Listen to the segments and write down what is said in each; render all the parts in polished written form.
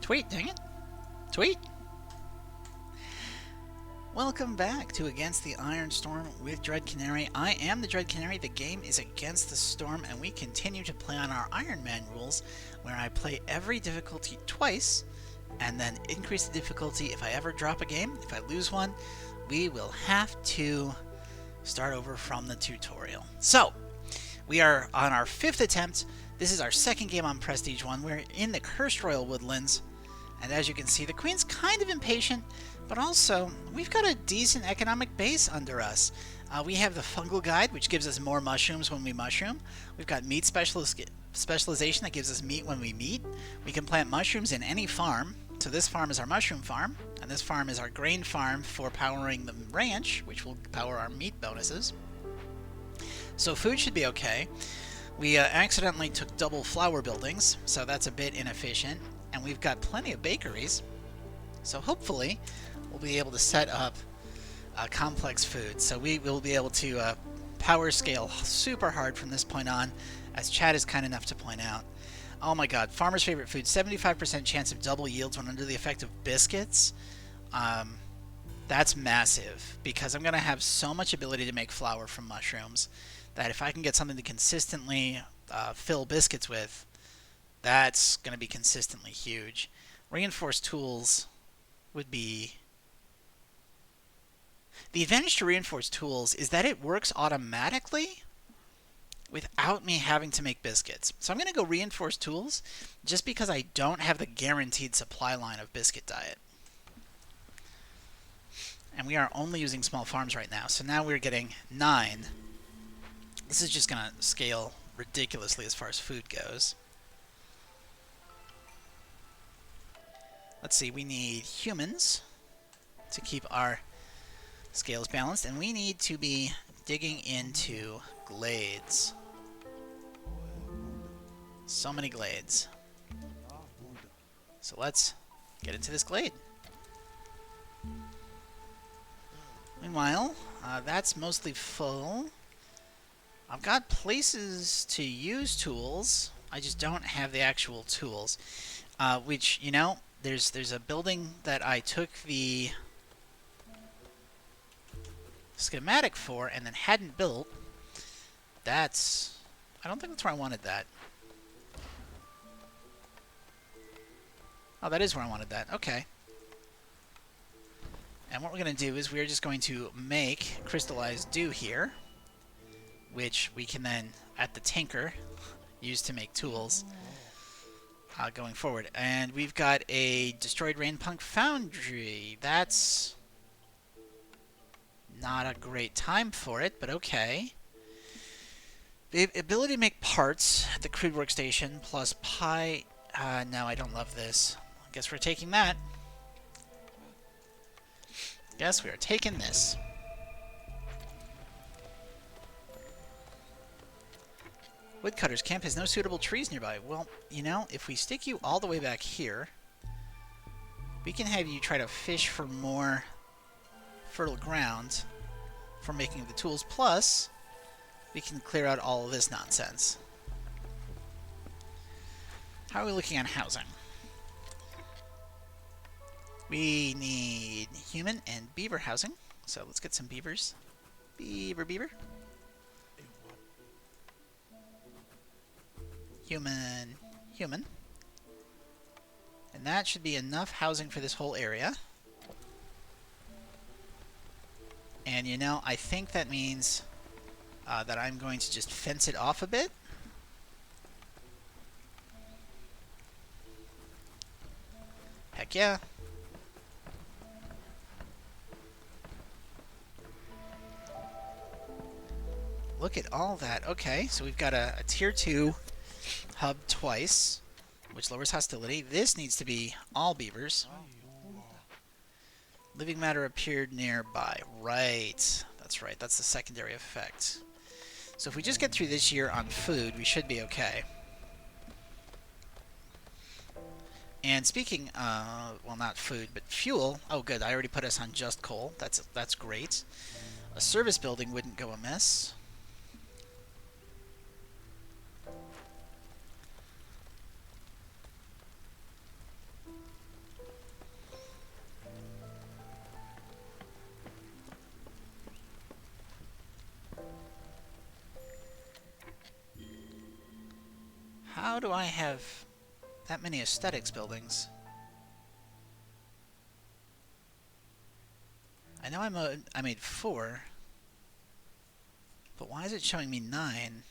Tweet, dang it. Tweet. Welcome back to Against the Iron Storm with Dread Canary. I am the Dread Canary. The game is Against the Storm, and we continue to play on our Iron Man rules, where I play every difficulty twice, and then increase the difficulty if I ever drop a game. If I lose one, we will have to start over from the tutorial. So, we are on our 5th attempt. This is our 2nd game on Prestige 1. We're in the Cursed Royal Woodlands, and as you can see, the Queen's kind of impatient, but also, we've got a decent economic base under us. We have the Fungal Guide, which gives us more mushrooms when we mushroom. We've got Meat Specialization that gives us meat when we meat. We can plant mushrooms in any farm. So this farm is our mushroom farm, and this farm is our grain farm for powering the ranch, which will power our meat bonuses. So food should be okay. We accidentally took double flour buildings, so that's a bit inefficient. And we've got plenty of bakeries, so hopefully we'll be able to set up complex food. So we will be able to power scale super hard from this point on, as Chad is kind enough to point out. Oh my god, farmer's favorite food, 75% chance of double yields when under the effect of biscuits. That's massive, because I'm going to have so much ability to make flour from mushrooms that if I can get something to consistently fill biscuits with, that's going to be consistently huge. Reinforced tools would be... The advantage to reinforced tools is that it works automatically without me having to make biscuits. So I'm going to go reinforced tools just because I don't have the guaranteed supply line of biscuit diet. And we are only using small farms right now. So now we're getting 9. This is just going to scale ridiculously as far as food goes. Let's see, we need humans to keep our scales balanced, and we need to be digging into glades. So many glades. So let's get into this glade. Meanwhile, that's mostly full. I've got places to use tools. I just don't have the actual tools. Which, you know, there's a building that I took the schematic for and then hadn't built. That's... I don't think that's where I wanted that. Oh, that is where I wanted that. Okay. And what we're going to do is we're just going to make crystallized dew here, which we can then, at the tinker, use to make tools going forward. And we've got a destroyed rainpunk foundry. That's not a great time for it, but okay. The ability to make parts at the crude workstation plus pi... no, I don't love this. I guess we're taking that. Yes, we are taking this. Woodcutter's camp has no suitable trees nearby. Well, you know, if we stick you all the way back here, we can have you try to fish for more fertile ground for making the tools. Plus, we can clear out all of this nonsense. How are we looking on housing? We need human and beaver housing. So let's get some beavers. Beaver. Human. And that should be enough housing for this whole area. And you know, I think that means that I'm going to just fence it off a bit. Heck yeah. Look at all that. Okay, so we've got a tier 2 hub twice, which lowers hostility. This needs to be all beavers. Living matter appeared nearby. Right. That's right. That's the secondary effect. So if we just get through this year on food, we should be okay. And speaking, well, not food, but fuel. Oh, good. I already put us on just coal. That's great. A service building wouldn't go amiss. How do I have that many aesthetics buildings? I know I made 4, but why is it showing me 9?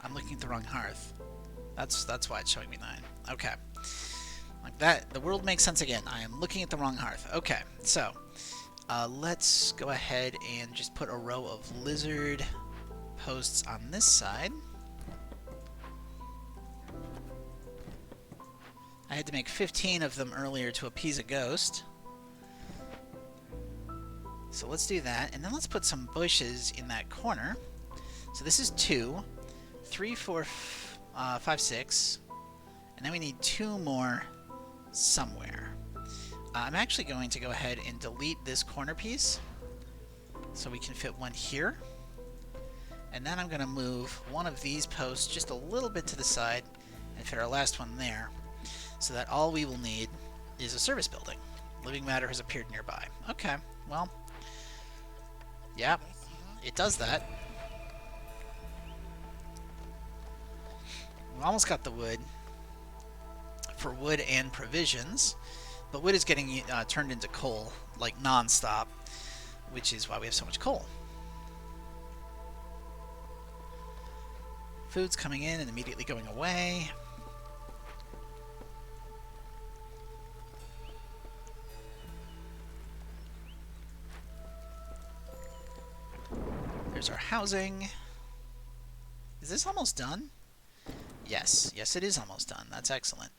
I'm looking at the wrong hearth. That's why it's showing me 9. Okay. Like that, the world makes sense again. I am looking at the wrong hearth. Okay, so let's go ahead and just put a row of lizard posts on this side. I had to make 15 of them earlier to appease a ghost. So let's do that, and then let's put some bushes in that corner. So this is 2, 3, 4, 5, 6, and then we need 2 more somewhere. I'm actually going to go ahead and delete this corner piece so we can fit one here. And then I'm going to move one of these posts just a little bit to the side and fit our last one there, so that all we will need is a service building. Living matter has appeared nearby. Okay, well, yeah, it does that. We almost got the wood for wood and provisions, but wood is getting turned into coal, like non-stop, which is why we have so much coal. Food's coming in and immediately going away. There's our housing. Is this almost done? Yes, yes it is almost done. That's excellent.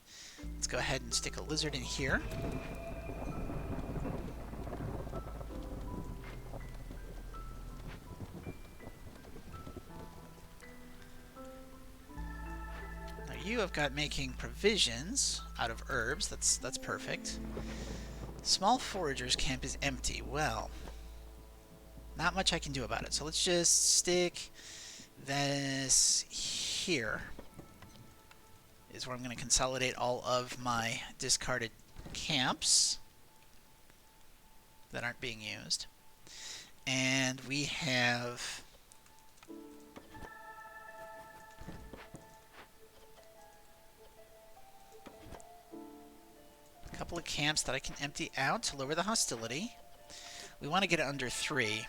Let's go ahead and stick a lizard in here. Now you have got making provisions out of herbs. That's perfect. Small forager's camp is empty. Well, not much I can do about it. So let's just stick this here. Is where I'm going to consolidate all of my discarded camps that aren't being used. And we have a couple of camps that I can empty out to lower the hostility. We want to get it under 3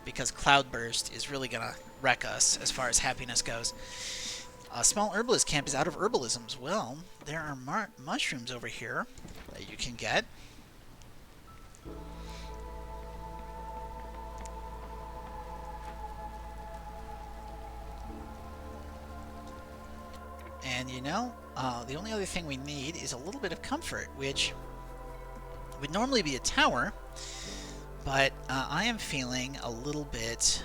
because Cloudburst is really going to wreck us as far as happiness goes. A small herbalist camp is out of herbalisms. Well, there are mushrooms over here that you can get. And you know, the only other thing we need is a little bit of comfort, which would normally be a tower, but I am feeling a little bit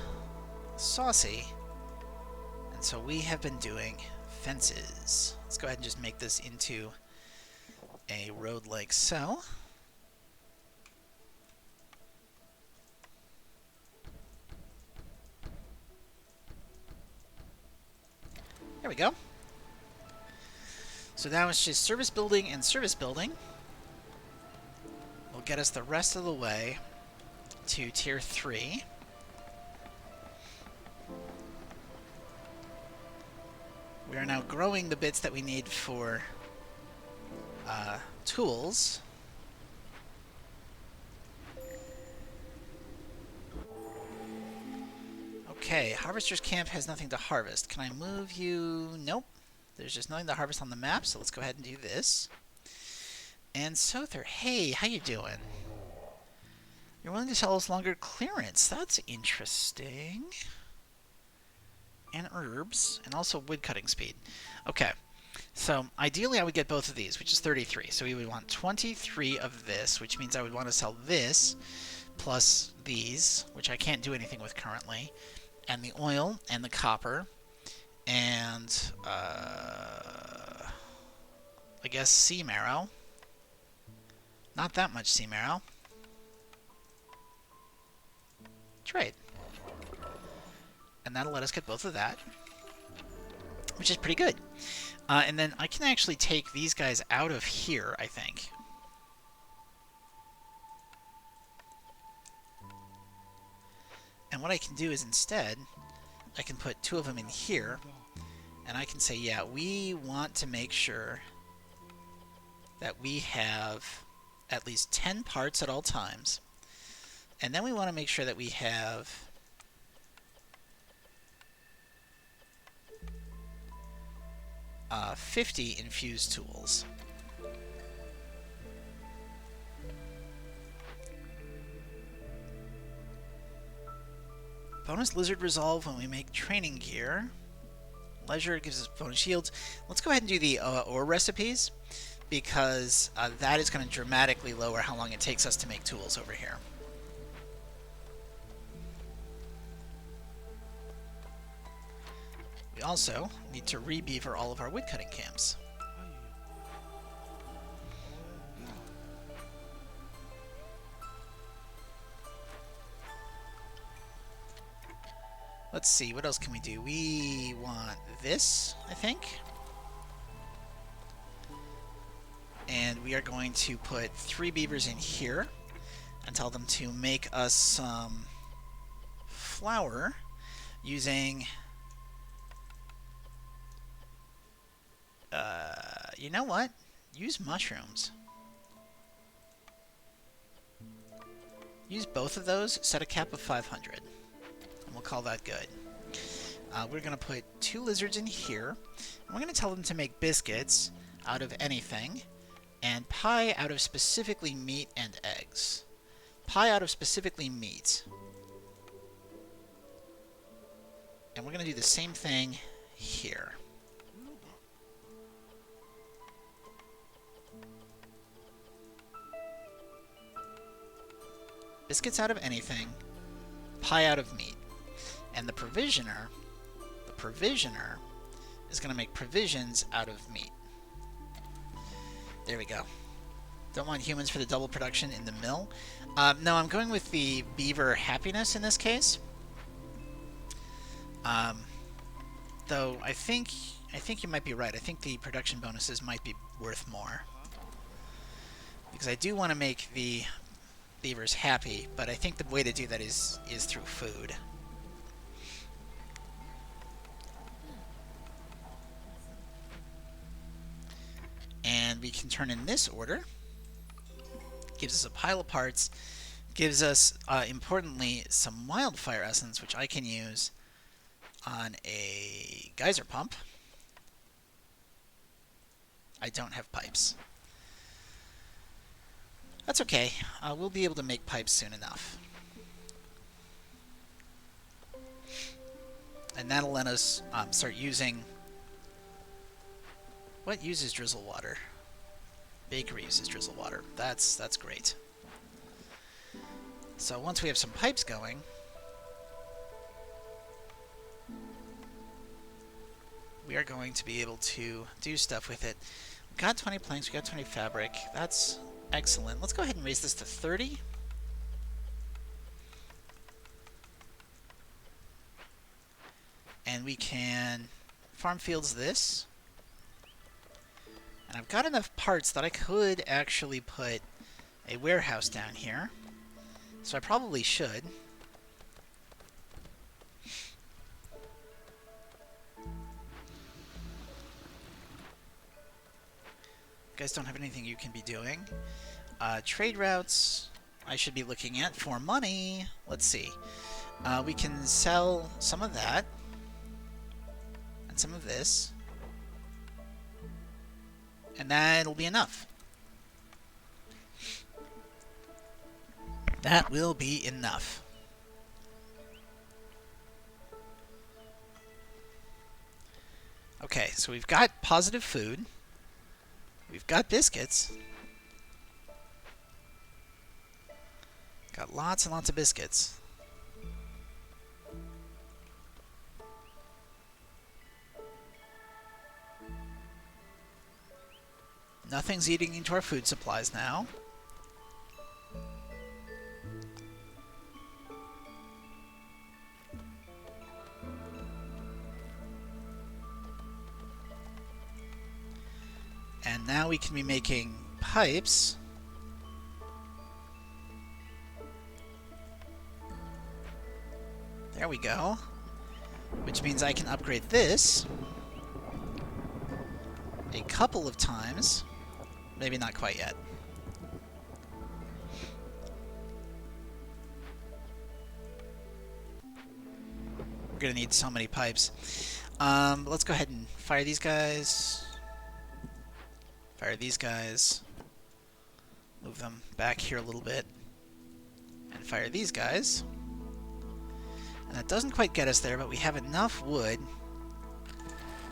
saucy. And so we have been doing fences. Let's go ahead and just make this into a road like so. There we go. So now it's just service building and service building. Will get us the rest of the way to tier 3. We are now growing the bits that we need for tools. Okay, Harvester's Camp has nothing to harvest. Can I move you? Nope. There's just nothing to harvest on the map, so let's go ahead and do this. And Sother, hey, how you doing? You're willing to sell us longer clearance. That's interesting. And herbs, and also wood cutting speed. Okay, so ideally I would get both of these, which is 33. So we would want 23 of this, which means I would want to sell this, plus these, which I can't do anything with currently, and the oil, and the copper, and I guess sea marrow. Not that much sea marrow. Trade. And that'll let us get both of that, which is pretty good. And then I can actually take these guys out of here, I think. And what I can do is instead, I can put 2 of them in here, And I can say, yeah, we want to make sure that we have at least 10 parts at all times. And then we want to make sure that we have 50 infused tools. Bonus lizard resolve when we make training gear. Leisure gives us bonus shields. Let's go ahead and do the ore recipes, because that is going to dramatically lower how long it takes us to make tools over here. We also need to re-beaver all of our woodcutting camps. Let's see, what else can we do? We want this, I think. And we are going to put 3 beavers in here and tell them to make us some flour using... you know what? Use mushrooms. Use both of those, set a cap of 500. And we'll call that good. We're going to put 2 lizards in here. And we're going to tell them to make biscuits out of anything. And pie out of specifically meat and eggs. Pie out of specifically meat. And we're going to do the same thing here. Biscuits out of anything, pie out of meat. And the provisioner is going to make provisions out of meat. There we go. Don't want humans for the double production in the mill. No, I'm going with the beaver happiness in this case. Though I think you might be right. I think the production bonuses might be worth more. Because I do want to make the beavers happy, but I think the way to do that is through food. And we can turn in this order. Gives us a pile of parts. Gives us, importantly, some wildfire essence, which I can use on a geyser pump. I don't have pipes. That's okay. We'll be able to make pipes soon enough. And that'll let us start using... What uses drizzle water? Bakery uses drizzle water. That's great. So once we have some pipes going... we are going to be able to do stuff with it. We've got 20 planks, we've got 20 fabric. That's excellent. Let's go ahead and raise this to 30. And we can farm fields this. And I've got enough parts that I could actually put a warehouse down here. So I probably should. You guys don't have anything you can be doing. Trade routes I should be looking at for money. Let's see. We can sell some of that. And some of this. And that'll be enough. That will be enough. Okay, so we've got positive food. We've got biscuits. Got lots and lots of biscuits. Nothing's eating into our food supplies now. And now we can be making pipes. There we go. Which means I can upgrade this. a couple of times. Maybe not quite yet. We're gonna need so many pipes. Let's go ahead and fire these guys. Fire these guys. Move them back here a little bit. And fire these guys. And that doesn't quite get us there, but we have enough wood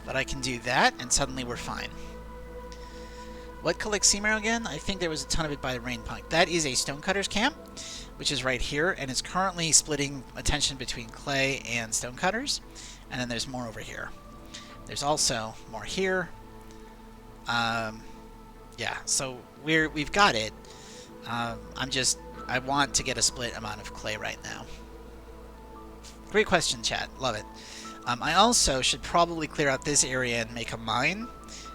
that I can do that, and suddenly we're fine. What collects sea marrow again? I think there was a ton of it by the rain punk. That is a stonecutters camp, which is right here, and it's currently splitting attention between clay and stonecutters. And then there's more over here. There's also more here. Yeah, so we've got it. I want to get a split amount of clay right now. Great question, chat. Love it. I also should probably clear out this area and make a mine,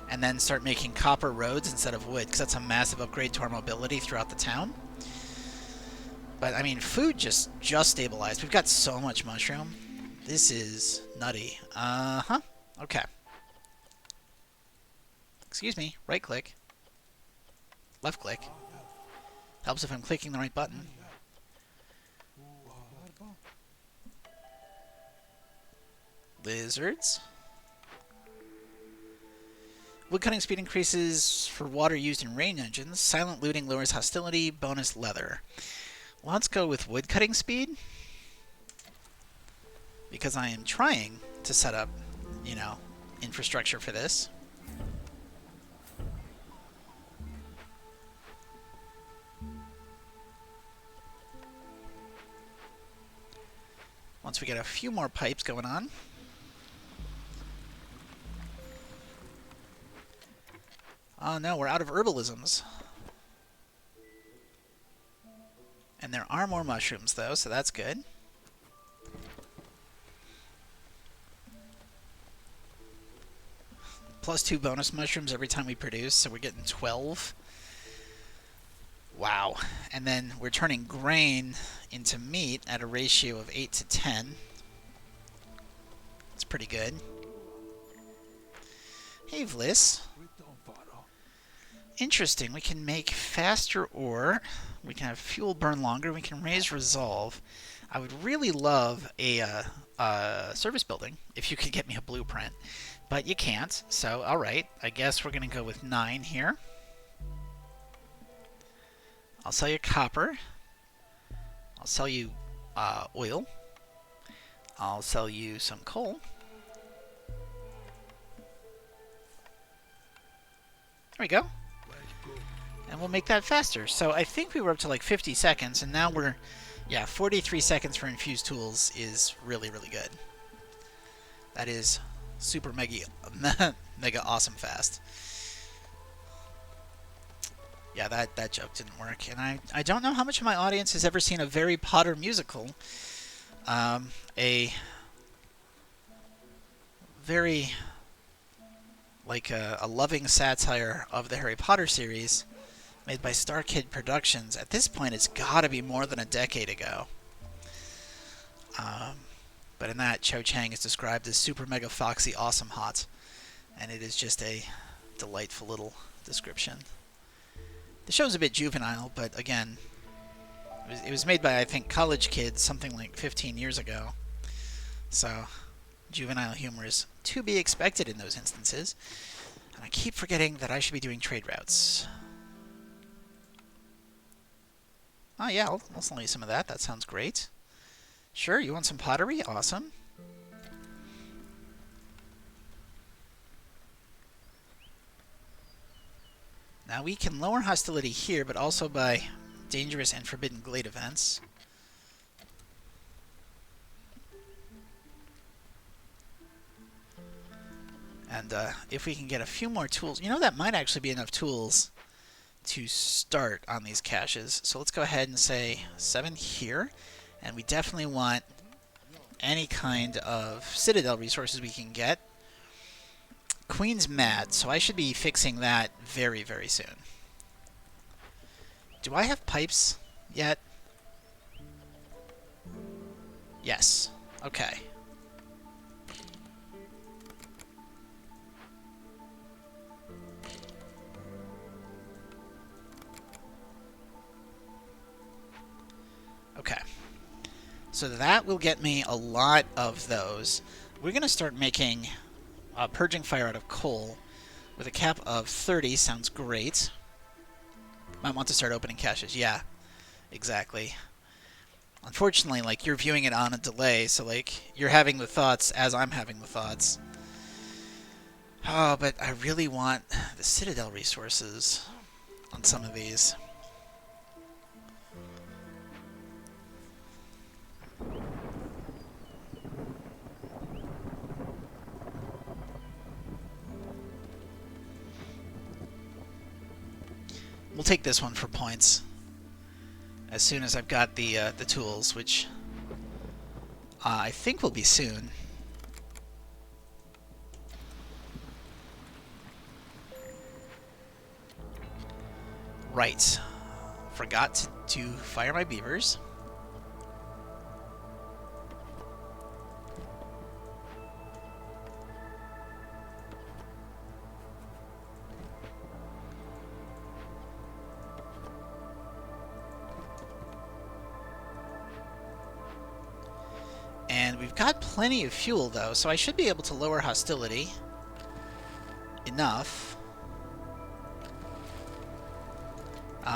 and then start making copper roads instead of wood, because that's a massive upgrade to our mobility throughout the town. But, I mean, food just stabilized. We've got so much mushroom. This is nutty. Uh-huh. Okay. Excuse me. Right-click. Left-click. Helps if I'm clicking the right button. Lizards. Woodcutting speed increases for water used in rain engines. Silent looting lowers hostility. Bonus leather. Let's go with woodcutting speed. Because I am trying to set up, you know, infrastructure for this. Once we get a few more pipes going on. Oh no, we're out of herbalisms. And there are more mushrooms though, so that's good. +2 bonus mushrooms every time we produce, so we're getting 12. Wow. And then we're turning grain into meat at a ratio of 8 to 10. That's pretty good. Hey, Vliss. Interesting. We can make faster ore. We can have fuel burn longer. We can raise resolve. I would really love a service building if you could get me a blueprint. But you can't. So, alright. I guess we're going to go with 9 here. I'll sell you copper. I'll sell you oil. I'll sell you some coal. There we go. And we'll make that faster. So I think we were up to like 50 seconds, and now we're, yeah, 43 seconds for infused tools is really, really good. That is super mega awesome fast. Yeah, that joke didn't work. And I don't know how much of my audience has ever seen a Harry Potter musical. A very, like, a loving satire of the Harry Potter series made by Star Kid Productions. At this point, it's gotta be more than a decade ago. But in that, Cho Chang is described as super mega foxy awesome hot. And it is just a delightful little description. The show's a bit juvenile, but again, it was made by, I think, college kids something like 15 years ago. So, juvenile humor is to be expected in those instances. And I keep forgetting that I should be doing trade routes. Oh yeah, I'll sell you some of that. That sounds great. Sure, you want some pottery? Awesome. Now we can lower hostility here, but also by dangerous and forbidden glade events. And if we can get a few more tools, you know, that might actually be enough tools to start on these caches. So let's go ahead and say 7 here. And we definitely want any kind of Citadel resources we can get. Queen's mad, so I should be fixing that very, very soon. Do I have pipes yet? Yes. Okay. So that will get me a lot of those. We're going to start making purging fire out of coal with a cap of 30. Sounds great. Might want to start opening caches. Yeah, exactly. Unfortunately, like, you're viewing it on a delay, so, like, you're having the thoughts as I'm having the thoughts. Oh, but I really want the Citadel resources on some of these. We'll take this one for points as soon as I've got the tools, which I think will be soon. Right. Forgot to fire my beavers. And we've got plenty of fuel, though, so I should be able to lower hostility enough.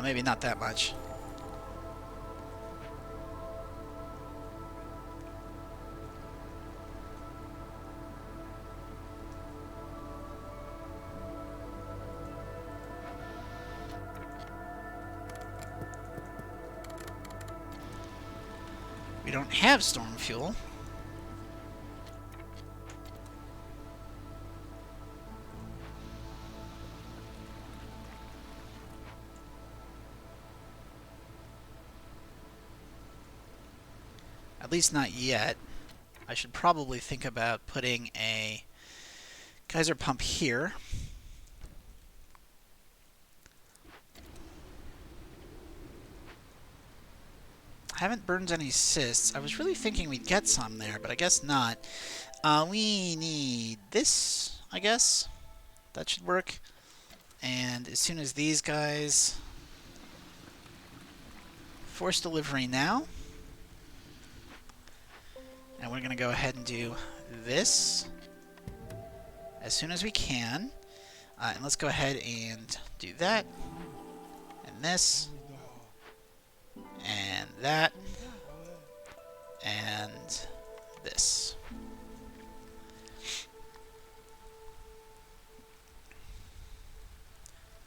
Maybe not that much. We don't have storm fuel. At least not yet. I should probably think about putting a geyser pump here. I haven't burned any cysts. I was really thinking we'd get some there, but I guess not. We need this, I guess. That should work. And as soon as these guys... Force delivery now. And we're going to go ahead and do this as soon as we can. And let's go ahead and do that. And this. And that. And this.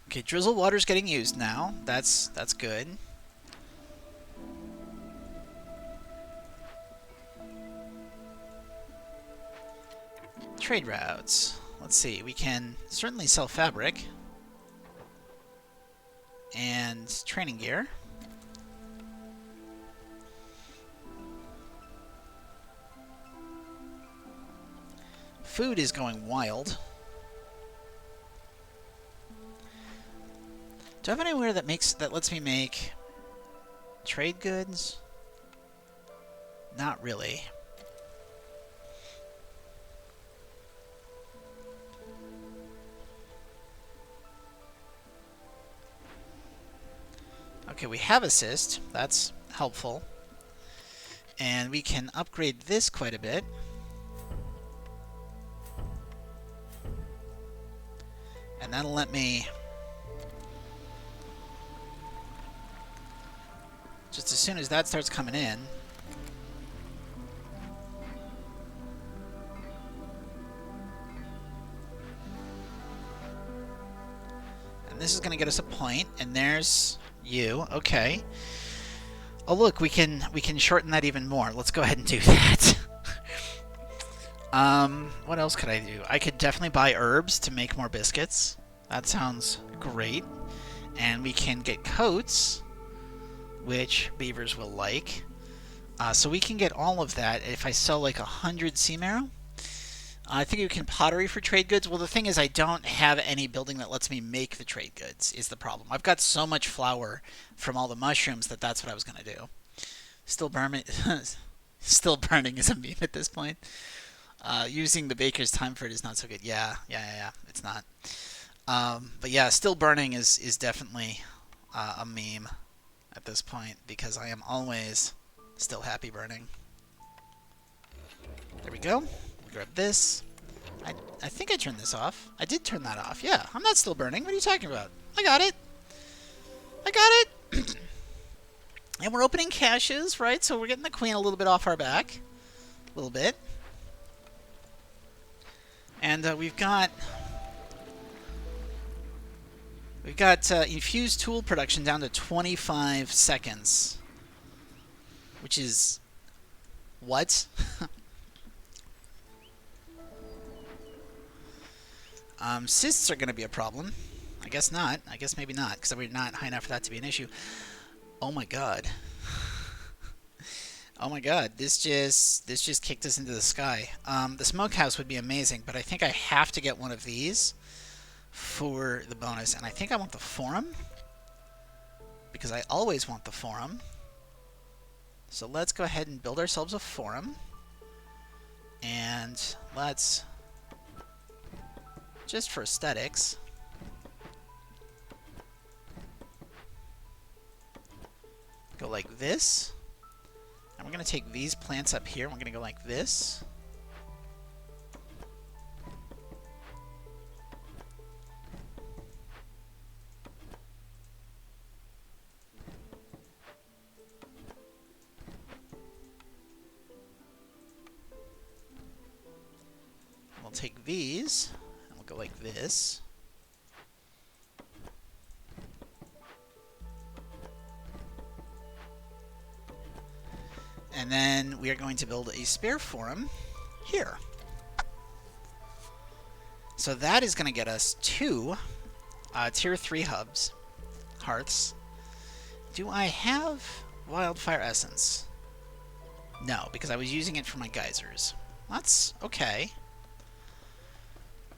Okay, drizzle water's getting used now. That's good. Trade routes. Let's see, we can certainly sell fabric and training gear. Food is going wild. Do I have anywhere that lets me make trade goods? Not really. Okay, we have assist. That's helpful. And we can upgrade this quite a bit. And that'll let me... Just as soon as that starts coming in... And this is going to get us a point, and there's... you. Okay. Oh look, we can shorten that even more. Let's go ahead and do that. What else could I do? I could definitely buy herbs to make more biscuits. That sounds great. And we can get coats, which beavers will like. So we can get all of that if I sell like 100 sea marrow. I think you can pottery for trade goods. Well, the thing is I don't have any building that lets me make the trade goods is the problem. I've got so much flour from all the mushrooms that's what I was going to do. Still burning, still burning is a meme at this point. Using the baker's time for it is not so good. Yeah, it's not. But yeah, still burning is definitely a meme at this point because I am always still happy burning. There we go. We'll grab this. I think I turned this off. I did turn that off. Yeah, I'm not still burning. What are you talking about? I got it. I got it. And we're opening caches, right? So we're getting the queen a little bit off our back. A little bit. And we've got infused tool production down to 25 seconds. Which is... what? Cysts are going to be a problem. I guess not. I guess maybe not, because we're not high enough for that to be an issue. Oh my god. Oh my god, this just kicked us into the sky. The smokehouse would be amazing, but I think I have to get one of these for the bonus, and I think I want the forum, because I always want the forum. So let's go ahead and build ourselves a forum, and let's, just for aesthetics, go like this. And we're going to take these plants up here. We're going to go like this. We'll take these, and we'll go like this. And then we are going to build a spare forum here. So that is going to get us 2 tier 3 hubs, hearths. Do I have wildfire essence? No, because I was using it for my geysers. That's okay.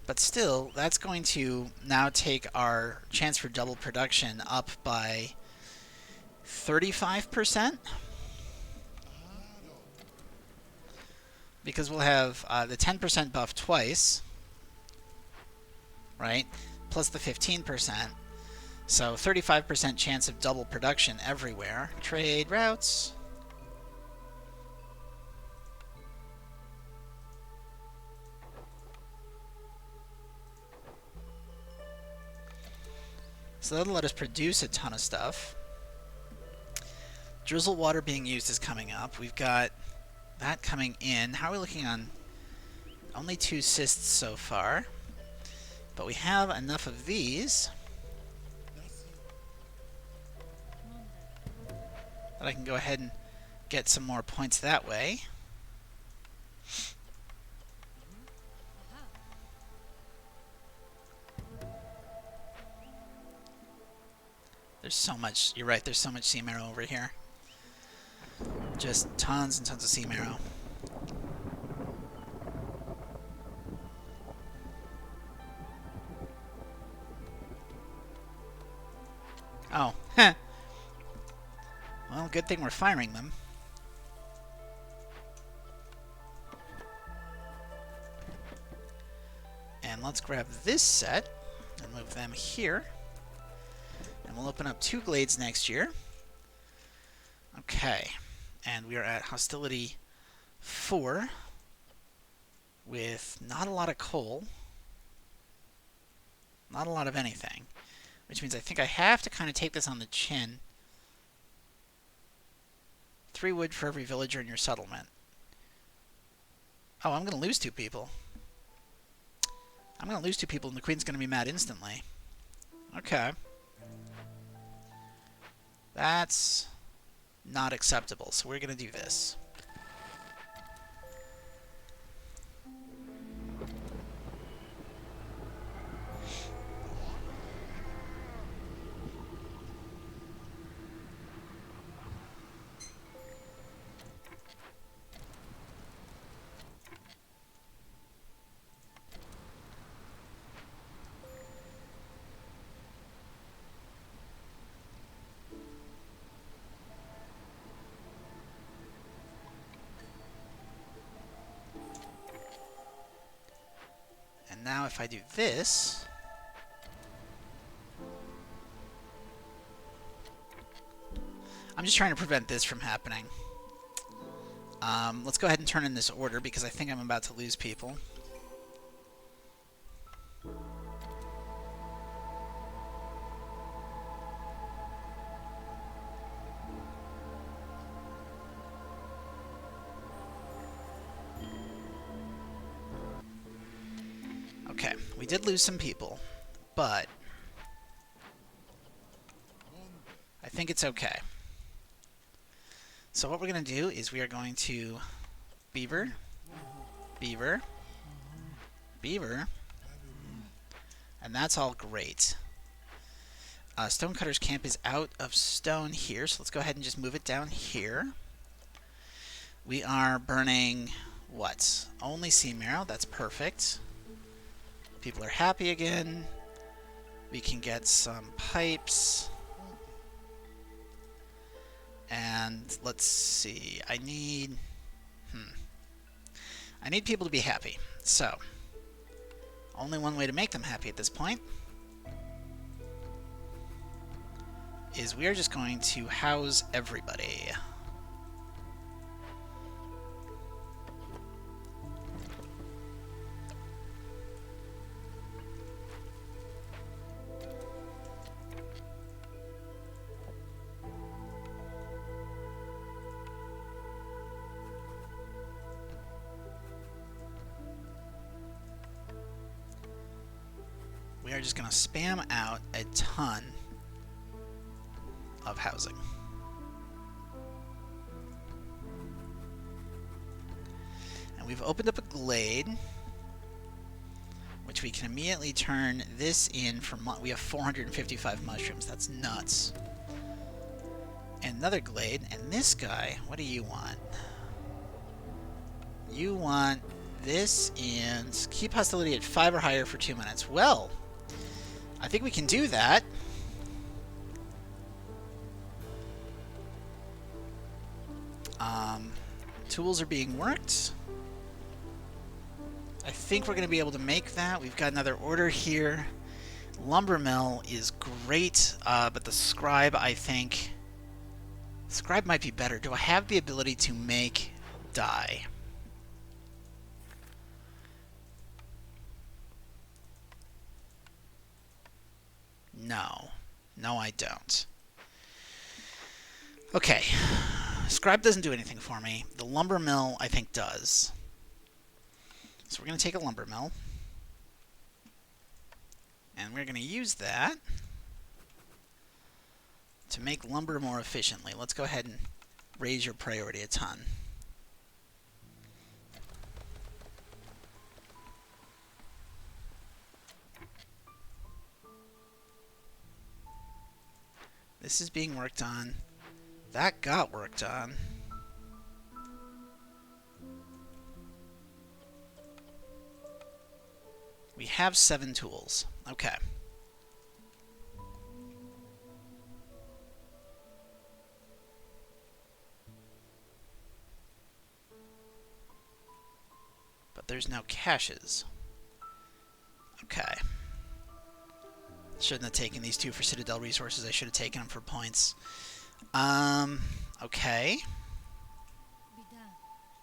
But still, that's going to now take our chance for double production up by 35%. Because we'll have the 10% buff twice, right? Plus the 15%. So 35% chance of double production everywhere. Trade routes. So that'll let us produce a ton of stuff. Drizzle water being used is coming up. We've got that coming in. How are we looking on? Only 2 cysts so far. But we have enough of these that I can go ahead and get some more points that way. There's so much, you're right, there's so much sea marrow over here. Just tons and tons of sea marrow. Oh, heh. Well, good thing we're firing them. And let's grab this set and move them here. And we'll open up 2 glades next year. Okay. And we are at hostility 4 with not a lot of coal. Not a lot of anything. Which means I think I have to kind of take this on the chin. 3 wood for every villager in your settlement. Oh, I'm going to lose 2 people. I'm going to lose 2 people and the queen's going to be mad instantly. Okay. That's not acceptable, so we're going to do this. Now if I do this, I'm just trying to prevent this from happening. Let's go ahead and turn in this order because I think I'm about to lose people. Okay, we did lose some people, but I think it's okay. So what we're going to do is we are going to beaver, beaver, beaver, and that's all great. Stonecutter's camp is out of stone here, so let's go ahead and just move it down here. We are burning, what? Only sea marrow, that's perfect. People are happy again. We can get some pipes. And let's see, I need people to be happy. So, only one way to make them happy at this point is we are just going to house everybody. We are just going to spam out a ton of housing. And we've opened up a glade, which we can immediately turn this in for... We have 455 mushrooms. That's nuts. And another glade. And this guy, what do you want? You want this and keep hostility at 5 or higher for 2 minutes. Well, I think we can do that. Tools are being worked. I think we're going to be able to make that. We've got another order here. Lumber mill is great, but the scribe, I think... Scribe might be better. Do I have the ability to make dye? No. No, I don't. Okay. Scribe doesn't do anything for me. The lumber mill, I think, does. So we're going to take a lumber mill. And we're going to use that to make lumber more efficiently. Let's go ahead and raise your priority a ton. This is being worked on. That got worked on. We have 7 tools. Okay. But there's no caches. Okay. Shouldn't have taken these 2 for Citadel resources. I should have taken them for points. Okay.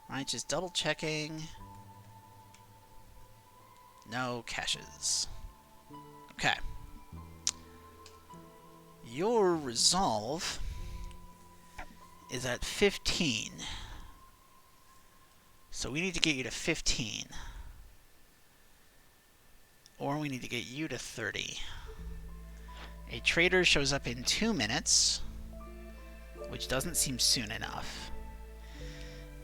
Right, just double checking. No caches. Okay. Your resolve is at 15. So we need to get you to 15. Or we need to get you to 30. A trader shows up in 2 minutes, which doesn't seem soon enough.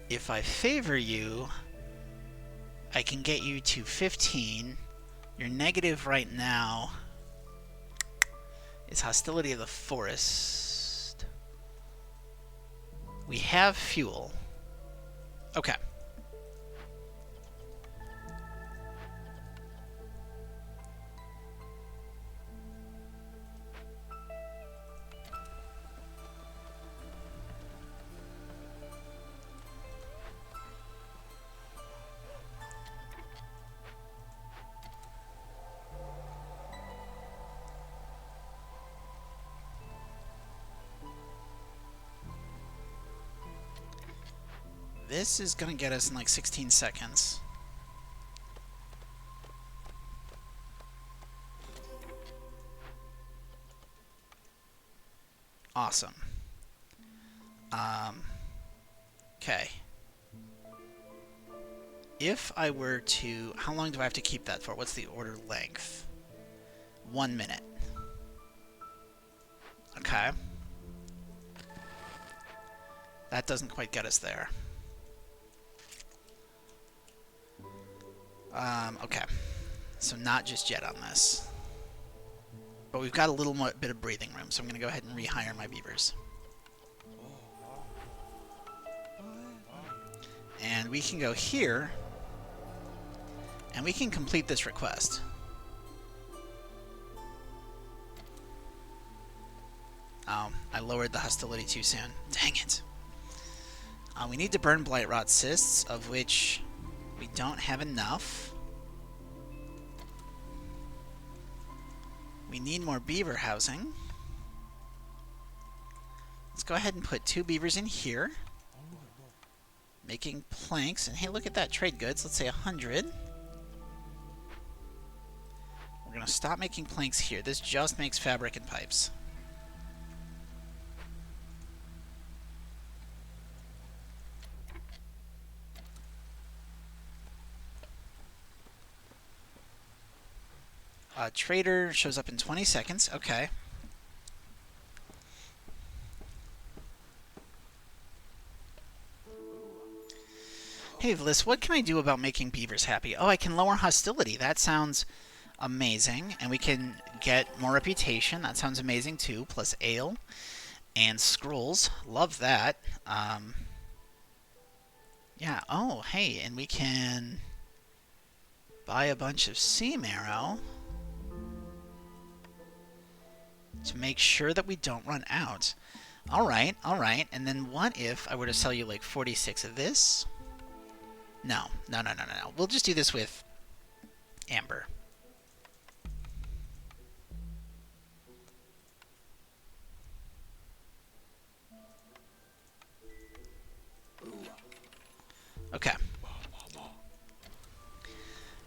If I favor you, I can get you to 15. Your negative right now is hostility of the forest. We have fuel. Okay. This is gonna get us in like 16 seconds. Awesome. Okay. If I were to... How long do I have to keep that for? What's the order length? 1 minute. Okay. That doesn't quite get us there. Okay. So not just yet on this. But we've got a little more bit of breathing room, so I'm going to go ahead and rehire my beavers. And we can go here, and we can complete this request. Oh, I lowered the hostility too soon. Dang it. We need to burn blight rot cysts, of which we don't have enough. We need more beaver housing. Let's go ahead and put 2 beavers in here. Making planks. And hey, look at that. Trade goods. Let's say 100. We're going to stop making planks here. This just makes fabric and pipes. Trader shows up in 20 seconds. Okay. Hey, Vliss, what can I do about making beavers happy? Oh, I can lower hostility. That sounds amazing. And we can get more reputation. That sounds amazing, too. Plus ale and scrolls. Love that. Yeah. Oh, hey, and we can buy a bunch of sea marrow to make sure that we don't run out. Alright, alright. And then what if I were to sell you like 46 of this? No. No. We'll just do this with amber. Okay.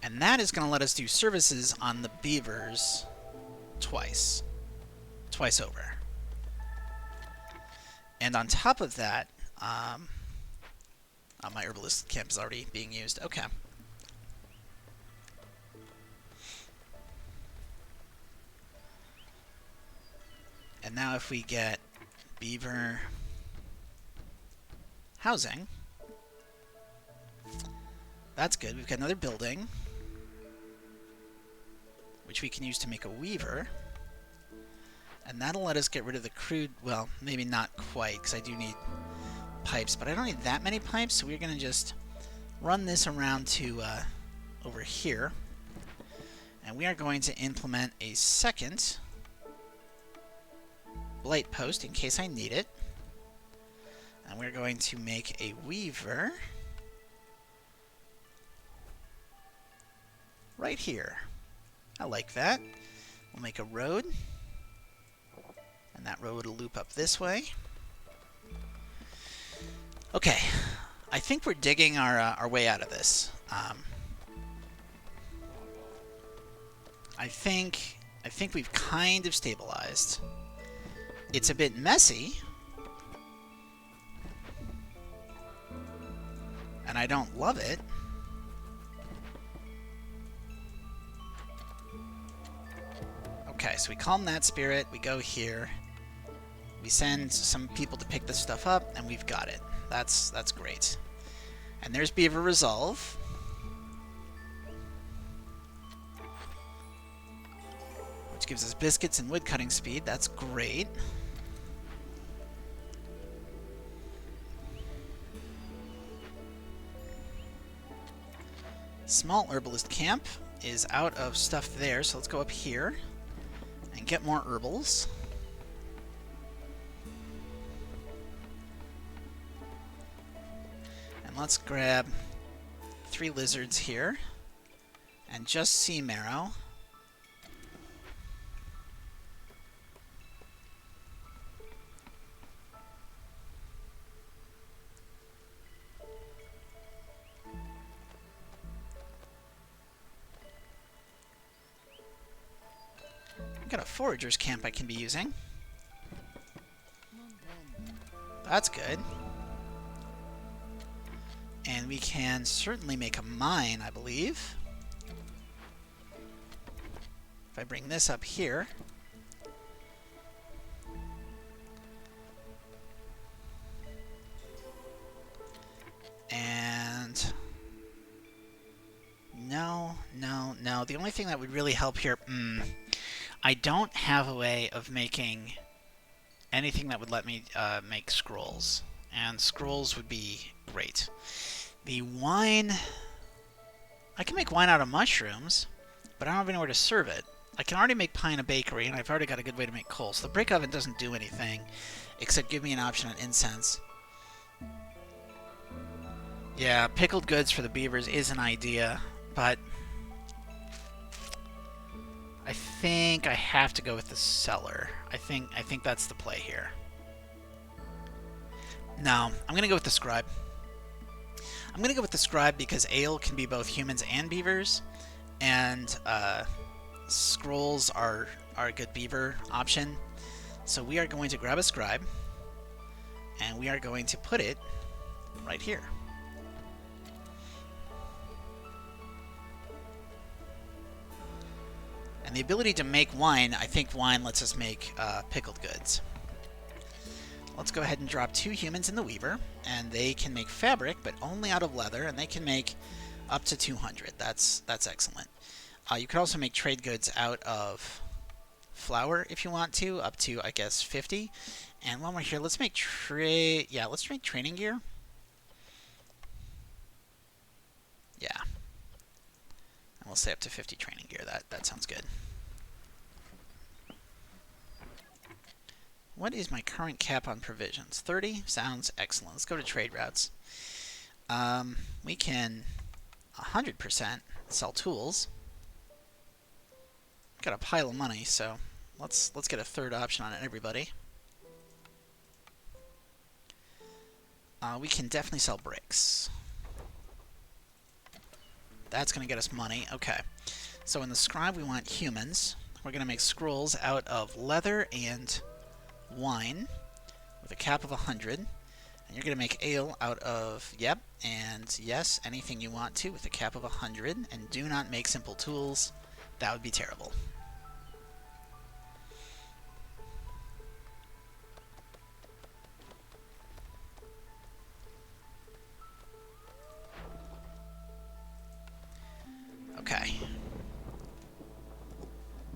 And that is going to let us do services on the beavers twice. Twice over. And on top of that, my herbalist camp is already being used. Okay. And now if we get beaver housing, that's good. We've got another building, which we can use to make a weaver. And that'll let us get rid of the crude... Well, maybe not quite, because I do need pipes. But I don't need that many pipes, so we're going to just run this around to over here. And we are going to implement a second blight post in case I need it. And we're going to make a weaver right here. I like that. We'll make a road. And that road will loop up this way. Okay, I think we're digging our way out of this. I think we've kind of stabilized. It's a bit messy, and I don't love it. Okay, so we calm that spirit. We go here. We send some people to pick this stuff up, and we've got it. That's great. And there's Beaver Resolve. Which gives us biscuits and wood cutting speed. That's great. Small Herbalist Camp is out of stuff there, so let's go up here and get more herbals. Let's grab 3 lizards here, and just sea marrow. I've got a forager's camp I can be using. That's good. And we can certainly make a mine, I believe. If I bring this up here. And no. The only thing that would really help here, I don't have a way of making anything that would let me make scrolls. And scrolls would be great. The wine, I can make wine out of mushrooms, but I don't have anywhere to serve it. I can already make pie in a bakery, and I've already got a good way to make coal. So the brick oven doesn't do anything, except give me an option on incense. Yeah, pickled goods for the beavers is an idea, but I think I have to go with the cellar. I think that's the play here. No, I'm going to go with the scribe. I'm going to go with the scribe because ale can be both humans and beavers, and scrolls are a good beaver option. So we are going to grab a scribe, and we are going to put it right here. And the ability to make wine, I think wine lets us make pickled goods. Let's go ahead and drop 2 humans in the weaver, and they can make fabric, but only out of leather, and they can make up to 200. That's excellent. You could also make trade goods out of flour if you want to, up to, I guess, 50. And while we're here, let's make let's make training gear. Yeah. And we'll say up to 50 training gear. That sounds good. What is my current cap on provisions? 30? Sounds excellent. Let's go to trade routes. We can 100% sell tools. Got a pile of money, so let's get a third option on everybody. We can definitely sell bricks. That's going to get us money. Okay. So in the scribe, we want humans. We're going to make scrolls out of leather and wine with a cap of 100. And you're going to make ale out of, yep, and yes, anything you want to with a cap of 100. And do not make simple tools. That would be terrible. Okay.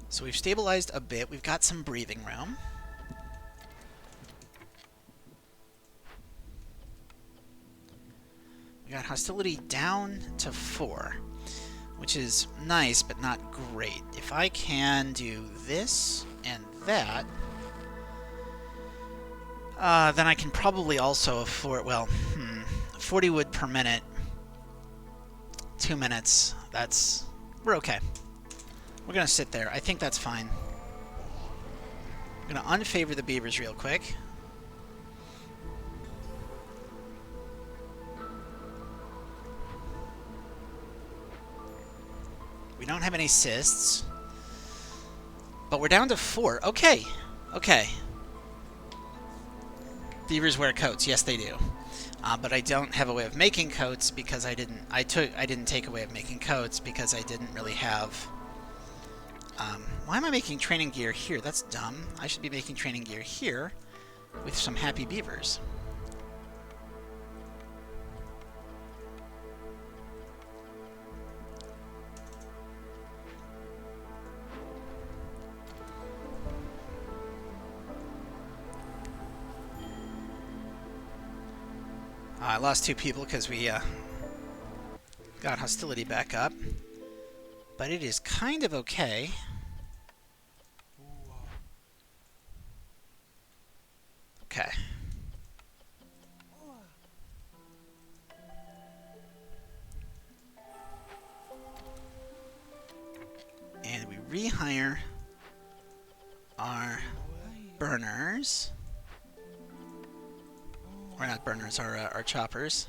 So we've stabilized a bit. We've got some breathing room. We got hostility down to 4, which is nice, but not great. If I can do this and that, then I can probably also afford, well, 40 wood per minute, 2 minutes. We're okay. We're going to sit there. I think that's fine. I'm going to unfavor the beavers real quick. We don't have any cysts. But we're down to 4. Okay. Okay. Beavers wear coats. Yes, they do. But I don't have a way of making coats because I didn't take a way of making coats because I didn't really have. Why am I making training gear here? That's dumb. I should be making training gear here with some happy beavers. I lost 2 people because we got hostility back up. But it is kind of okay. Okay. And we rehire our burners. Or not burners, our choppers.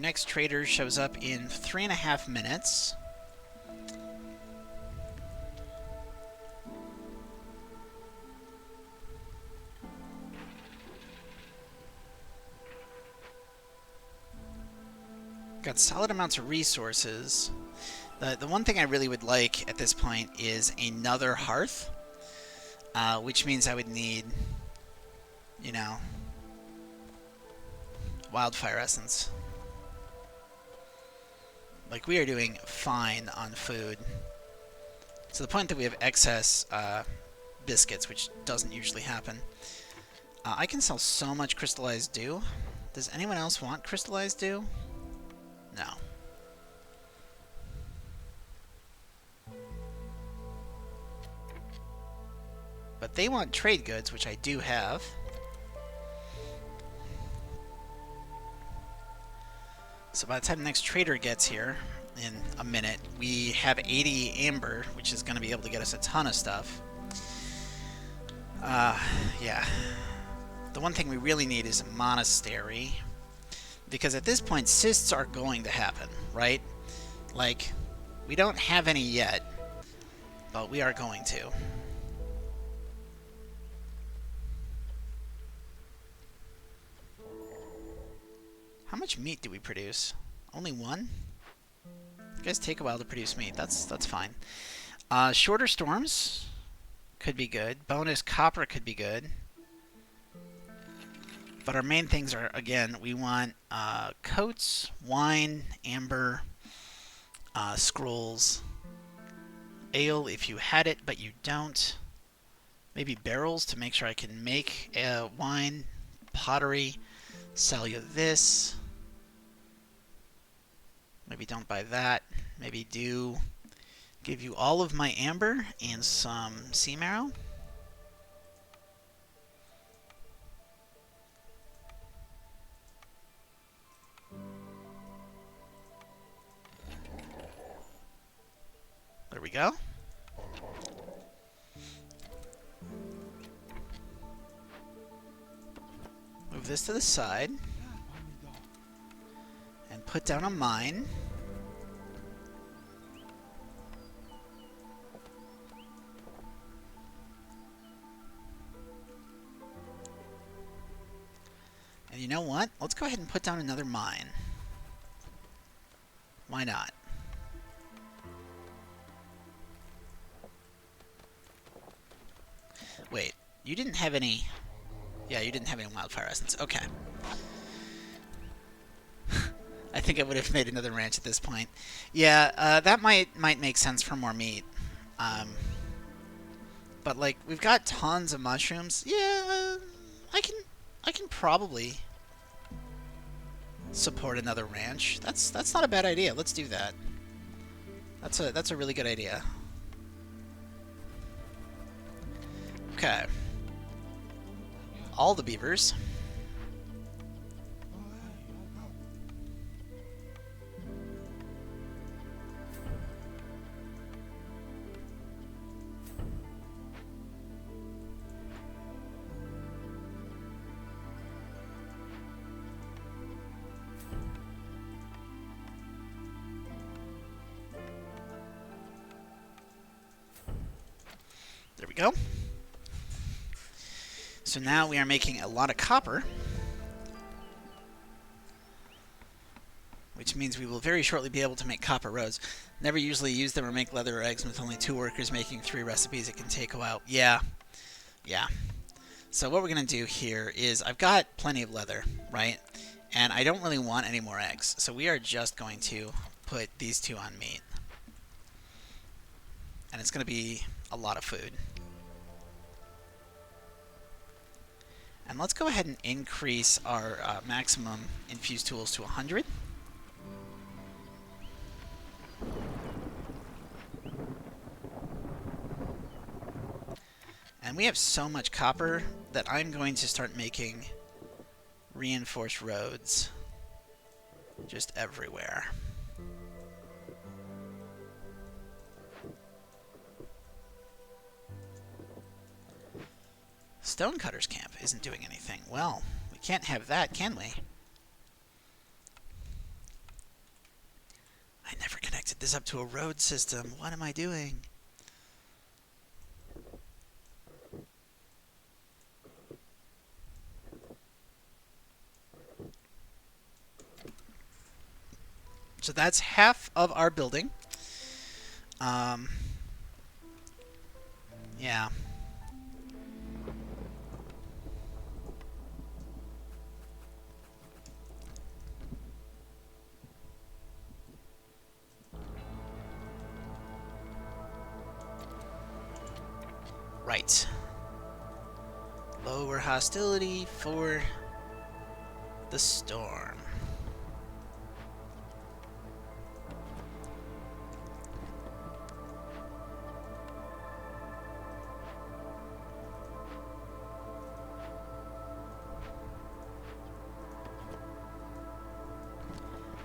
next trader shows up in 3.5 minutes. Got solid amounts of resources. The one thing I really would like at this point is another hearth, which means I would need, you know, wildfire essence. Like, we are doing fine on food. To the point that we have excess biscuits, which doesn't usually happen. I can sell so much crystallized dew. Does anyone else want crystallized dew? No. But they want trade goods, which I do have. So by the time the next trader gets here, in a minute, we have 80 amber, which is going to be able to get us a ton of stuff. Yeah. The one thing we really need is a monastery. Because at this point, cysts are going to happen, right? Like, we don't have any yet, but we are going to. How much meat do we produce? Only one? You guys take a while to produce meat. That's fine. Shorter storms could be good. Bonus copper could be good. But our main things are, again, we want coats, wine, amber, scrolls, ale if you had it, but you don't. Maybe barrels to make sure I can make wine, pottery, sell you this. Maybe don't buy that. Maybe do give you all of my amber and some sea marrow. There we go. Move this to the side. And put down a mine. And you know what? Let's go ahead and put down another mine. Why not? Wait, you didn't have any... Yeah, you didn't have any wildfire essence. Okay. I think I would have made another ranch at this point. Yeah, that might make sense for more meat. But like, we've got tons of mushrooms. Yeah, I can probably support another ranch. That's not a bad idea. Let's do that. That's a really good idea. Okay. All the beavers. There we go. So now we are making a lot of copper, which means we will very shortly be able to make copper roads. Never usually use them or make leather or eggs with only 2 workers making 3 recipes. It can take a while. Yeah. So what we're going to do here is I've got plenty of leather, right? And I don't really want any more eggs. So we are just going to put these 2 on meat. And it's going to be a lot of food. And let's go ahead and increase our maximum infused tools to 100. And we have so much copper that I'm going to start making reinforced roads just everywhere. Stonecutter's camp isn't doing anything. Well, we can't have that, can we? get this up to a road system. What am I doing? So that's half of our building. Yeah. Right. Lower hostility for the storm.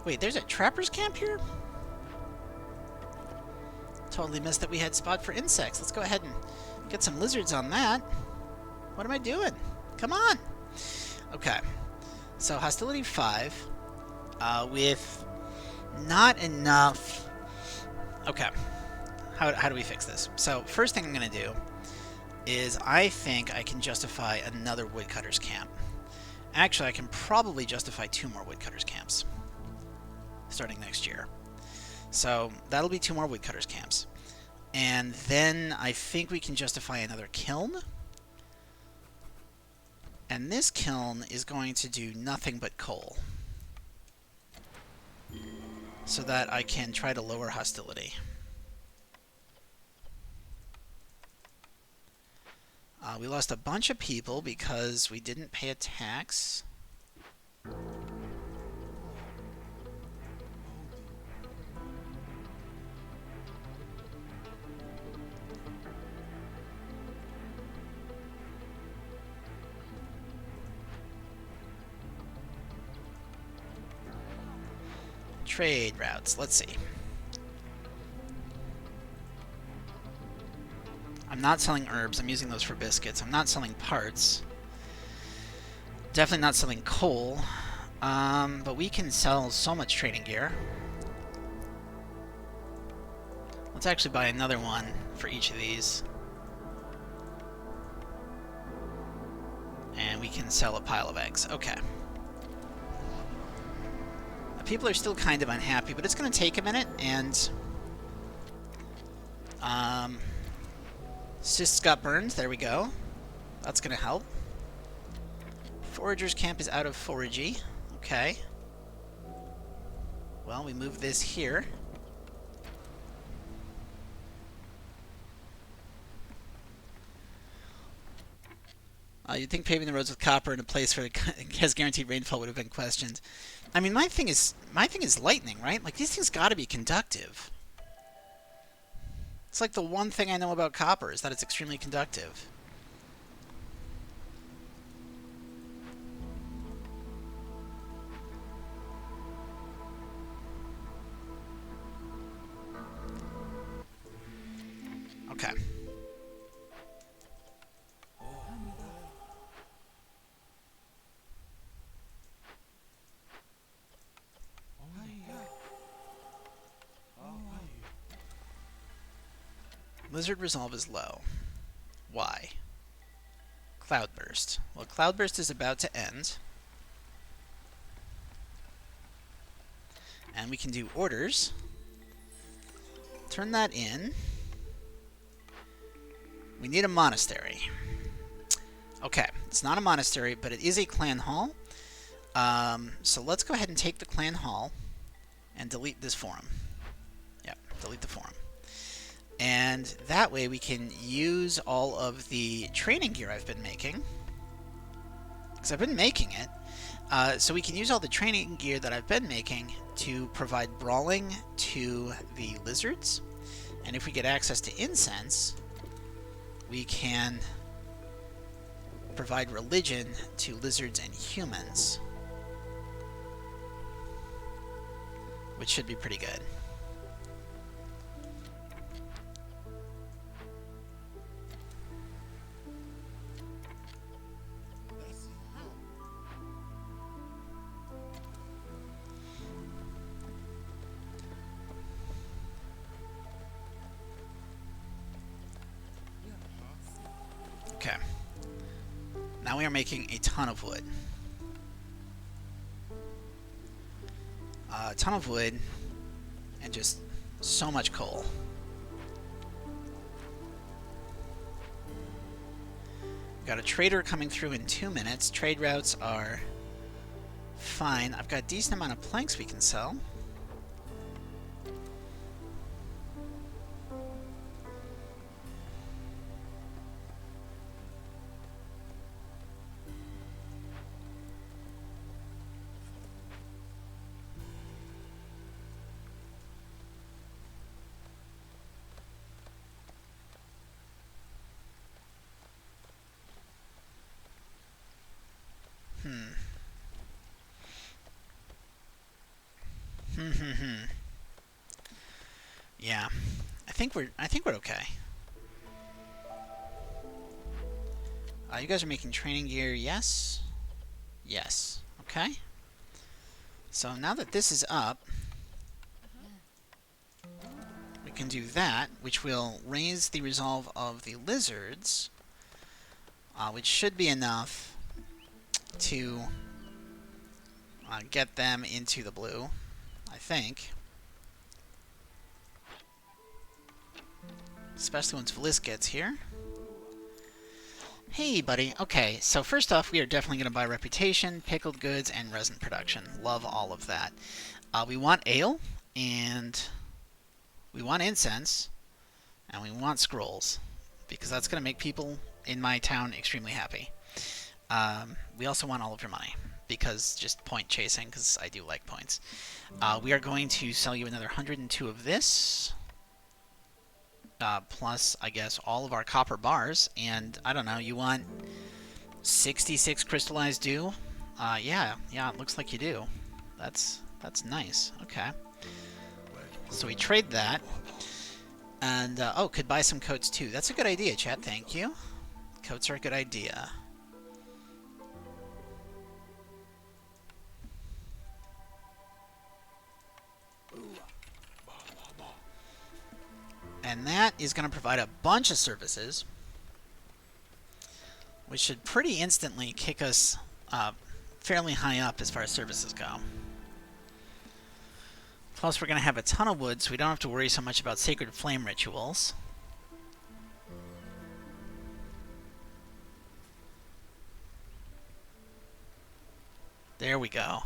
Wait, there's a trapper's camp here? Totally missed that we had spot for insects. Let's go ahead and get some lizards on that. What am I doing? Come on! Okay. So, hostility 5. With not enough... Okay. How do we fix this? So, first thing I'm going to do is I think I can justify another woodcutter's camp. Actually, I can probably justify 2 more woodcutter's camps starting next year. So that'll be 2 more woodcutters camps. And then I think we can justify another kiln. And this kiln is going to do nothing but coal. So that I can try to lower hostility. We lost a bunch of people because we didn't pay a tax. Trade routes. Let's see. I'm not selling herbs. I'm using those for biscuits. I'm not selling parts. Definitely not selling coal. But we can sell so much trading gear. Let's actually buy another one for each of these. And we can sell a pile of eggs. Okay. People are still kind of unhappy, but it's going to take a minute, and cysts got burned. There we go. That's going to help. Forager's camp is out of foragey. Okay. Well, we move this here. You'd think paving the roads with copper in a place where it has guaranteed rainfall would have been questioned. I mean, my thing is lightning, right? Like, these things got to be conductive. It's like the one thing I know about copper is that it's extremely conductive. Okay. Lizard resolve is low. Why? Cloudburst. Well, Cloudburst is about to end. And we can do orders. Turn that in. We need a monastery. Okay, it's not a monastery, but it is a clan hall. So let's go ahead and take the clan hall and delete this forum. Yep, delete the forum. And that way we can use all of the training gear I've been making. Because I've been making it. So we can use all the training gear that I've been making to provide brawling to the lizards. And if we get access to incense, we can provide religion to lizards and humans. Which should be pretty good. Okay. Now we are making a ton of wood. A ton of wood and just so much coal. We've got a trader coming through in 2 minutes. Trade routes are fine. I've got a decent amount of planks we can sell. Yeah, I think we're okay. You guys are making training gear, yes? Yes. Okay. So now that this is up, we can do that, which will raise the resolve of the lizards, which should be enough to get them into the blue, I think. Especially once Vliss gets here. Hey, buddy. Okay, so first off, we are definitely going to buy reputation, pickled goods, and resin production. Love all of that. We want ale, and we want incense, and we want scrolls, because that's going to make people in my town extremely happy. We also want all of your money, because just point chasing, because I do like points. We are going to sell you another 102 of this. Plus, I guess, all of our copper bars, and I don't know, you want 66 crystallized dew? Yeah, it looks like you do. That's nice. Okay. So we trade that, and oh, could buy some coats too. That's a good idea, chat. Thank you. Coats are a good idea. And that is going to provide a bunch of services, which should pretty instantly kick us fairly high up as far as services go. Plus, we're going to have a ton of wood, so we don't have to worry so much about sacred flame rituals. There we go.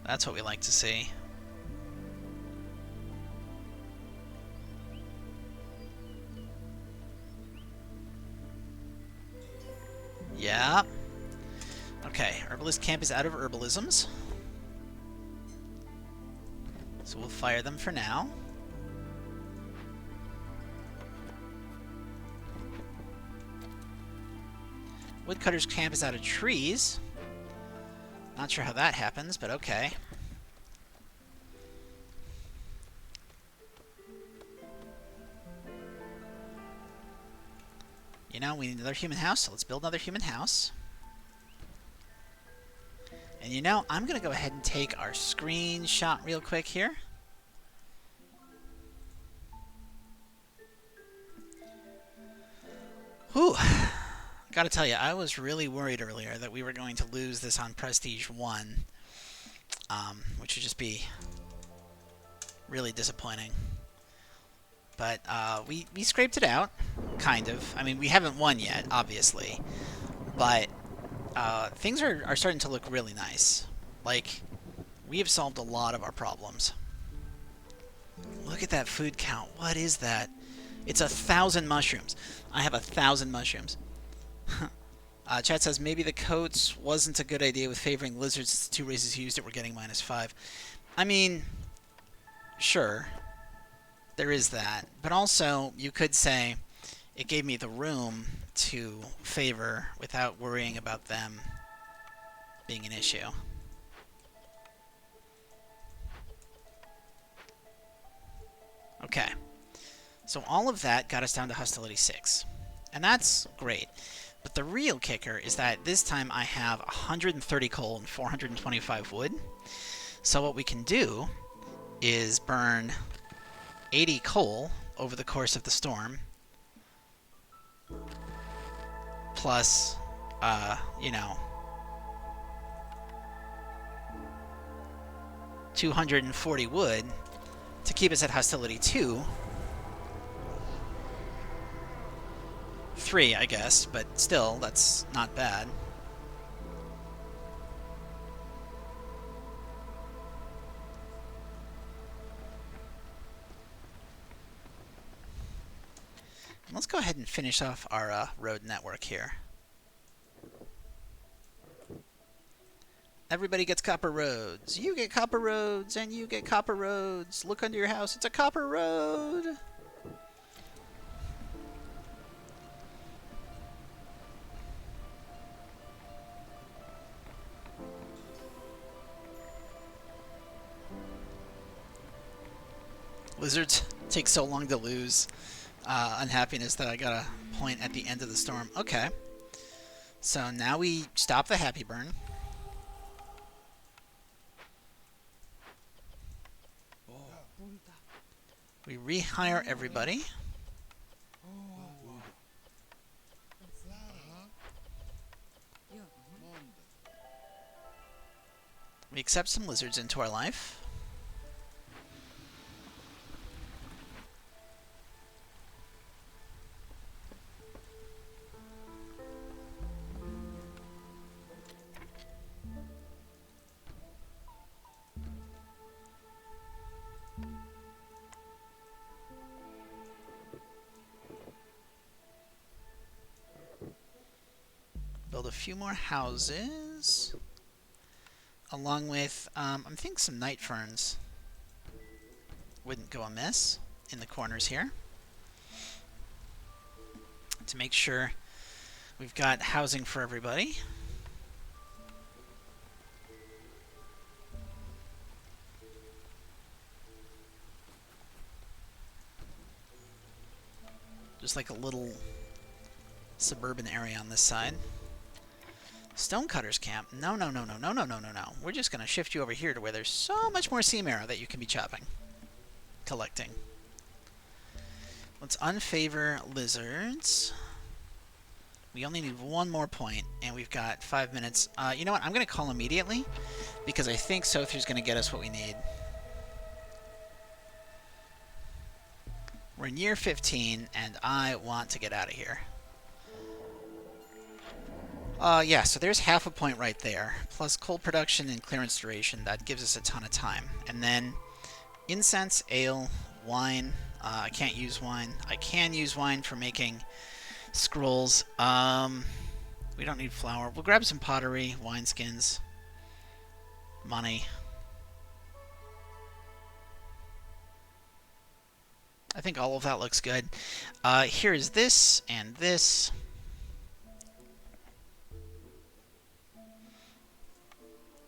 That's what we like to see. Yeah. Okay, Herbalist Camp is out of herbalisms. So we'll fire them for now. Woodcutter's Camp is out of trees. Not sure how that happens, but okay. You know, we need another human house, so let's build another human house. And you know, I'm going to go ahead and take our screenshot real quick here. Whew. Gotta tell you, I was really worried earlier that we were going to lose this on Prestige 1, which would just be really disappointing. But we scraped it out, kind of. I mean, we haven't won yet, obviously, but things are starting to look really nice. Like, we have solved a lot of our problems. Look at that food count. What is that? It's 1,000 mushrooms. I have 1,000 mushrooms. Chat says maybe the coats wasn't a good idea with favoring lizards. It's the 2 races who used it were getting -5. I mean, sure, there is that. But also, you could say it gave me the room to favor without worrying about them being an issue. Okay. So all of that got us down to hostility 6. And that's great. But the real kicker is that this time I have 130 coal and 425 wood. So what we can do is burn 80 coal over the course of the storm, plus, you know, 240 wood to keep us at hostility 2. 3, I guess, but still, that's not bad. And let's go ahead and finish off our road network here. Everybody gets copper roads. You get copper roads, and you get copper roads. Look under your house. It's a copper road. Lizards take so long to lose unhappiness that I got a point at the end of the storm. Okay. So now we stop the happy burn. We rehire everybody. We accept some lizards into our life. Build a few more houses, along with, I think some night ferns wouldn't go amiss in the corners here, to make sure we've got housing for everybody. Just like a little suburban area on this side. Stonecutters camp. No, no, no, no, no, no, no, no, no. We're just going to shift you over here to where there's so much more sea marrow that you can be chopping. Collecting. Let's unfavor lizards. We only need one more point, and we've got 5 minutes. You know what? I'm going to call immediately, because I think Sothir's going to get us what we need. We're in year 15, and I want to get out of here. Yeah, so there's half a point right there, plus coal production and clearance duration. That gives us a ton of time. And then incense, ale, wine. I can't use wine. I can use wine for making scrolls. We don't need flour. We'll grab some pottery, wineskins, money. I think all of that looks good. Here is this and this.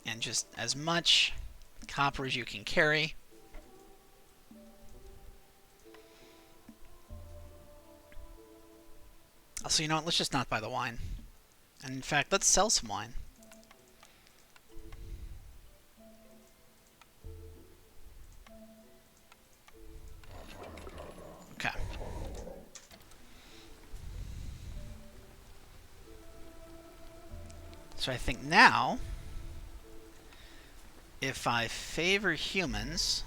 And just as much copper as you can carry. Also, you know what? Let's just not buy the wine. And in fact, let's sell some wine. Okay. So I think now, if I favor humans...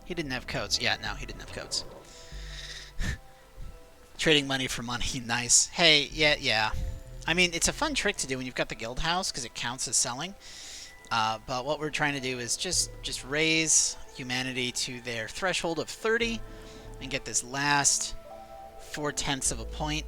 He didn't have coats. Yeah, no, he didn't have coats. Trading money for money, nice. Hey, yeah. I mean, it's a fun trick to do when you've got the guild house, because it counts as selling. But what we're trying to do is just raise humanity to their threshold of 30, and get this last 4/10 of a point.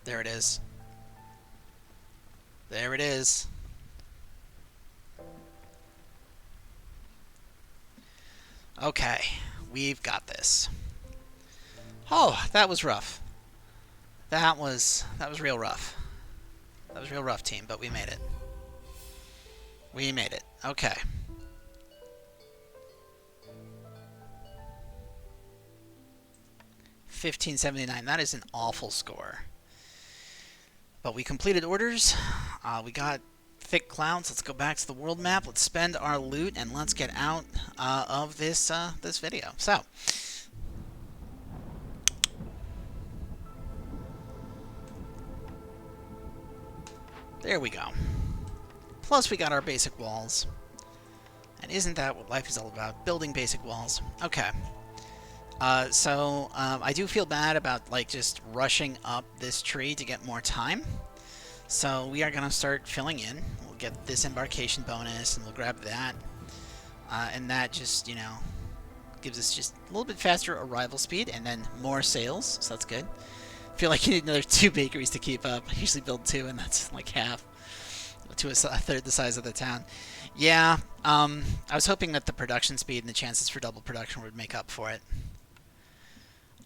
There it is. There it is. Okay, we've got this. Oh, that was rough. That was real rough. That was real rough, team, but we made it. We made it. Okay. 1579. That is an awful score. But we completed orders. We got thick clouds. Let's go back to the world map. Let's spend our loot and let's get out of this this video. So, there we go. Plus, we got our basic walls. And isn't that what life is all about? Building basic walls. Okay. So I do feel bad about like just rushing up this tree to get more time. So we are gonna start filling in. We'll get this embarkation bonus, and we'll grab that, and that just, you know, gives us just a little bit faster arrival speed, and then more sales. So that's good. I feel like you need another 2 bakeries to keep up. I usually build 2, and that's like half to a third the size of the town. Yeah, I was hoping that the production speed and the chances for double production would make up for it.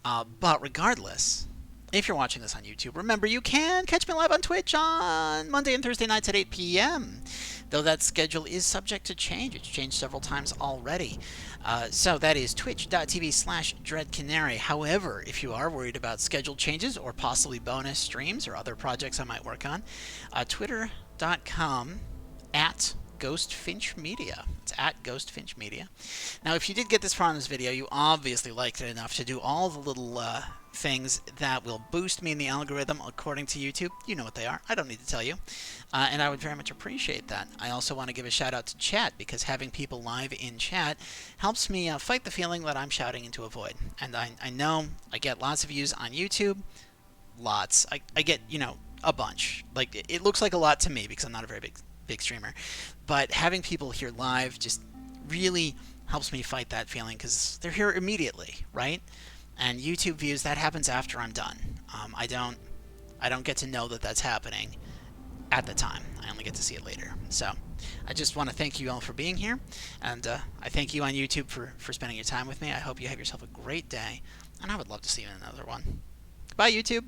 But regardless, if you're watching this on YouTube, remember you can catch me live on Twitch on Monday and Thursday nights at 8 p.m. Though that schedule is subject to change. It's changed several times already. So that is twitch.tv/dreadcanary. However, if you are worried about schedule changes or possibly bonus streams or other projects I might work on, twitter.com/GhostFinchMedia. It's @GhostFinchMedia. Now, if you did get this far in this video, you obviously liked it enough to do all the little things that will boost me in the algorithm according to YouTube. You know what they are. I don't need to tell you. And I would very much appreciate that. I also want to give a shout out to chat, because having people live in chat helps me fight the feeling that I'm shouting into a void. And I know I get lots of views on YouTube. Lots. I get, you know, a bunch. Like, it looks like a lot to me because I'm not a very big streamer. But having people here live just really helps me fight that feeling, because they're here immediately, right? And YouTube views, that happens after I'm done. I don't get to know that that's happening at the time. I only get to see it later. So I just want to thank you all for being here, and I thank you on YouTube for spending your time with me. I hope you have yourself a great day, and I would love to see you in another one. Bye, YouTube.